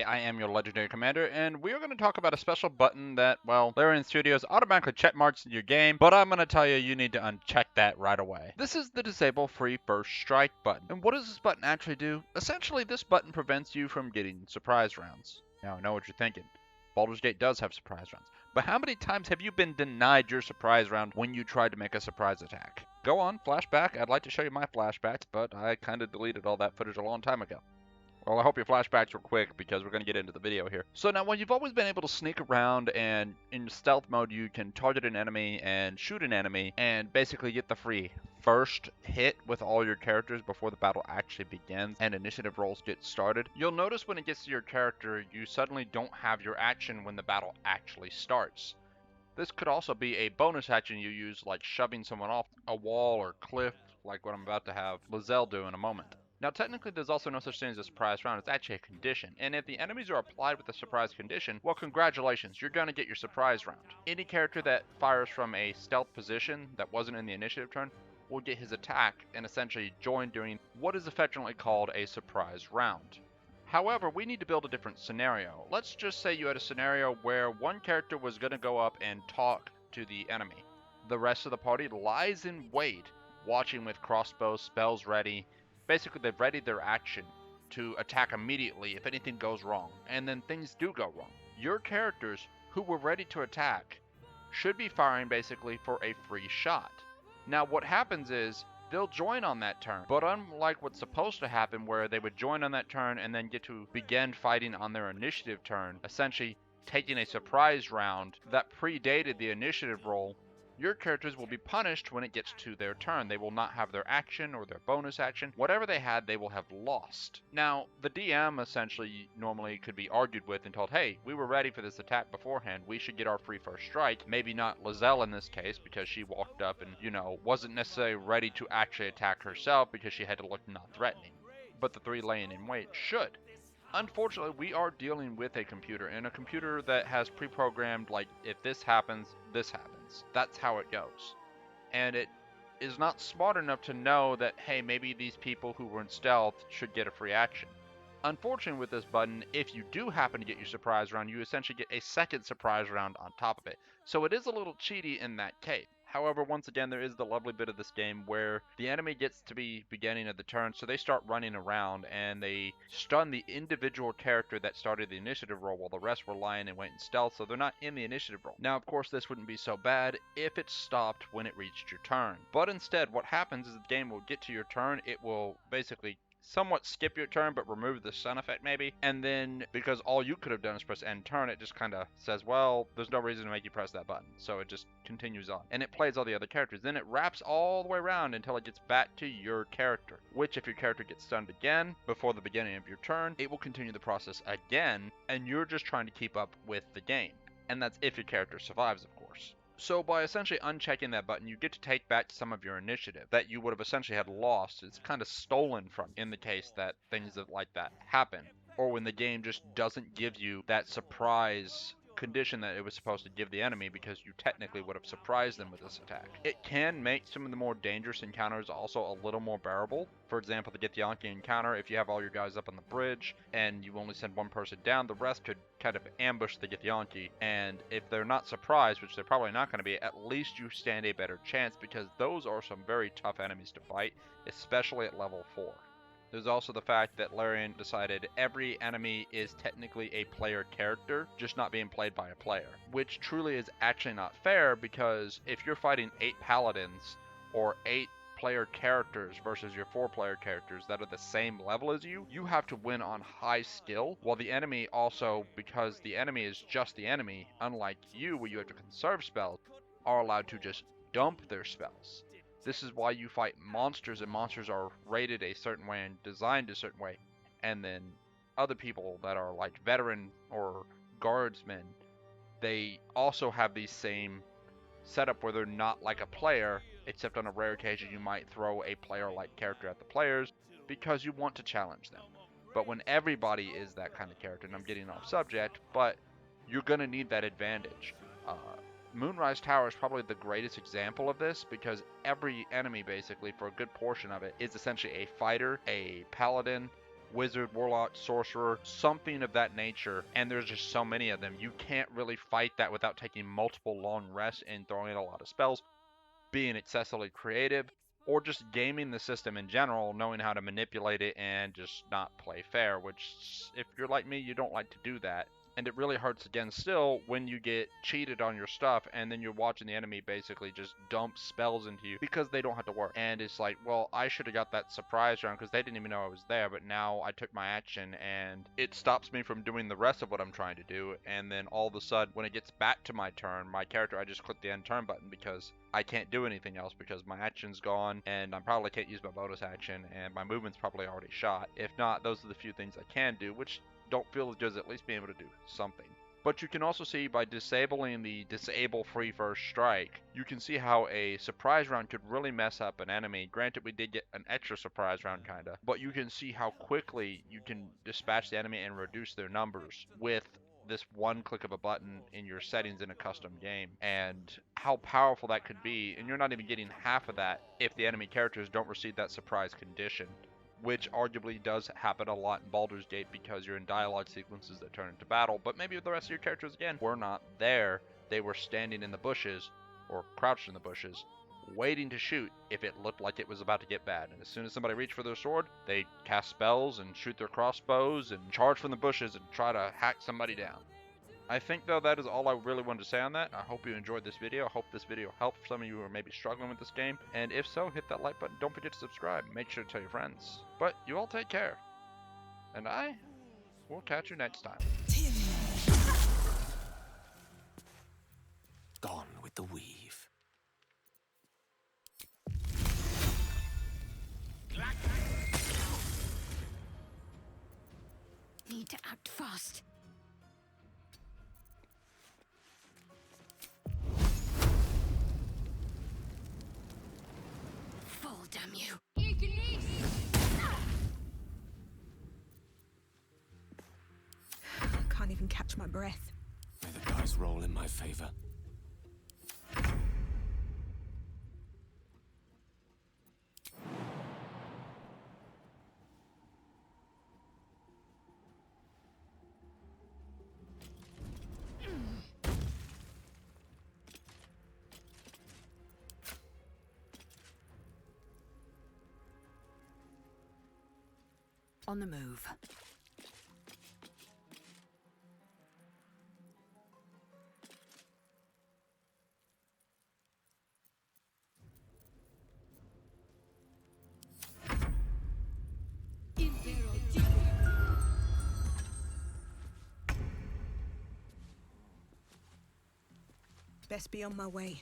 I am your legendary commander, and we are going to talk about a special button that, well, Larian Studios automatically checkmarks in your game, but I'm going to tell you, you need to uncheck that right away. This is the Disable Free First Strike button. And what does this button actually do? Essentially, this button prevents you from getting surprise rounds. Now, I know what you're thinking. Baldur's Gate does have surprise rounds. But how many times have you been denied your surprise round when you tried to make a surprise attack? Go on, flashback. I'd like to show you my flashbacks, but I kind of deleted all that footage a long time ago. Well, I hope your flashbacks were quick because we're going to get into the video here. So now, when you've always been able to sneak around and in stealth mode, you can target an enemy and shoot an enemy and basically get the free first hit with all your characters before the battle actually begins and initiative rolls get started. You'll notice when it gets to your character, you suddenly don't have your action when the battle actually starts. This could also be a bonus action you use, like shoving someone off a wall or cliff, like what I'm about to have lei'zel do in a moment. Now, technically, there's also no such thing as a surprise round. It's actually a condition. And if the enemies are applied with a surprise condition, well, congratulations, you're going to get your surprise round. Any character that fires from a stealth position that wasn't in the initiative turn will get his attack and essentially join during what is affectionately called a surprise round. However, we need to build a different scenario. Let's just say you had a scenario where one character was going to go up and talk to the enemy. The rest of the party lies in wait, watching with crossbows, spells ready. Basically, they've readied their action to attack immediately if anything goes wrong, and then things do go wrong. Your characters, who were ready to attack, should be firing basically for a free shot. Now, what happens is, they'll join on that turn, but unlike what's supposed to happen where they would join on that turn and then get to begin fighting on their initiative turn, essentially taking a surprise round that predated the initiative roll, your characters will be punished when it gets to their turn. They will not have their action or their bonus action. Whatever they had, they will have lost. Now, the DM essentially normally could be argued with and told, hey, we were ready for this attack beforehand. We should get our free first strike. Maybe not lei'zel in this case because she walked up and, wasn't necessarily ready to actually attack herself because she had to look not threatening. But the three laying in wait should. Unfortunately, we are dealing with a computer, and a computer that has pre-programmed, like, if this happens, this happens. That's how it goes. And it is not smart enough to know that, hey, maybe these people who were in stealth should get a free action. Unfortunately, with this button, if you do happen to get your surprise round, you essentially get a second surprise round on top of it. So it is a little cheaty in that case. However, once again, there is the lovely bit of this game where the enemy gets to be beginning of the turn, so they start running around and they stun the individual character that started the initiative roll while the rest were lying and waiting stealth, so they're not in the initiative roll. Now, of course, this wouldn't be so bad if it stopped when it reached your turn. But instead, what happens is the game will get to your turn, it will basically somewhat skip your turn but remove the stun effect maybe, and then because all you could have done is press end turn, it just kind of says, well, there's no reason to make you press that button, so it just continues on and it plays all the other characters. Then it wraps all the way around until it gets back to your character, which if your character gets stunned again before the beginning of your turn, it will continue the process again, and you're just trying to keep up with the game. And that's if your character survives, of course. So by essentially unchecking that button, you get to take back some of your initiative that you would have essentially had lost. It's kind of stolen from you in the case that things like that happen, or when the game just doesn't give you that surprise condition that it was supposed to give the enemy because you technically would have surprised them with this attack. It can make some of the more dangerous encounters also a little more bearable. For example, the Githyanki encounter, if you have all your guys up on the bridge and you only send one person down, the rest could kind of ambush the Githyanki, and if they're not surprised, which they're probably not going to be, at least you stand a better chance because those are some very tough enemies to fight, especially at level 4. There's also the fact that Larian decided every enemy is technically a player character, just not being played by a player, which truly is actually not fair because if you're fighting 8 paladins or 8 player characters versus your 4 player characters that are the same level as you, you have to win on high skill, while the enemy also, because the enemy is just the enemy, unlike you where you have to conserve spells, are allowed to just dump their spells. This is why you fight monsters, and monsters are rated a certain way and designed a certain way. And then other people that are like veteran or guardsmen, they also have the same setup where they're not like a player, except on a rare occasion you might throw a player-like character at the players because you want to challenge them. But when everybody is that kind of character, and I'm getting off subject, but you're going to need that advantage. Moonrise Tower is probably the greatest example of this because every enemy basically for a good portion of it is essentially a fighter, a paladin, wizard, warlock, sorcerer, something of that nature, and there's just so many of them. You can't really fight that without taking multiple long rests and throwing in a lot of spells, being excessively creative, or just gaming the system in general, knowing how to manipulate it and just not play fair, which, if you're like me, you don't like to do that. And it really hurts again still when you get cheated on your stuff and then you're watching the enemy basically just dump spells into you because they don't have to work. And it's like, well, I should have got that surprise round because they didn't even know I was there, but now I took my action and it stops me from doing the rest of what I'm trying to do. And then all of a sudden, when it gets back to my turn, my character, I just click the end turn button because I can't do anything else because my action's gone and I probably can't use my bonus action and my movement's probably already shot. If not, those are the few things I can do, which don't feel as good as at least being able to do something. But you can also see by disabling the disable free first strike, you can see how a surprise round could really mess up an enemy. Granted, we did get an extra surprise round kinda, but you can see how quickly you can dispatch the enemy and reduce their numbers with this one click of a button in your settings in a custom game, and how powerful that could be. And you're not even getting half of that if the enemy characters don't receive that surprise condition, which arguably does happen a lot in Baldur's Gate because you're in dialogue sequences that turn into battle, but maybe the rest of your characters, again, were not there. They were standing in the bushes, or crouched in the bushes, waiting to shoot if it looked like it was about to get bad. And as soon as somebody reached for their sword, they cast spells and shoot their crossbows and charge from the bushes and try to hack somebody down. I think, though, that is all I really wanted to say on that. I hope you enjoyed this video. I hope this video helped some of you who are maybe struggling with this game. And if so, hit that like button. Don't forget to subscribe. Make sure to tell your friends. But you all take care. And I will catch you next time. Gone with the weave. Need to act fast. Fall, damn you. Can't even catch my breath. May the dice roll in my favor. On the move. Best be on my way.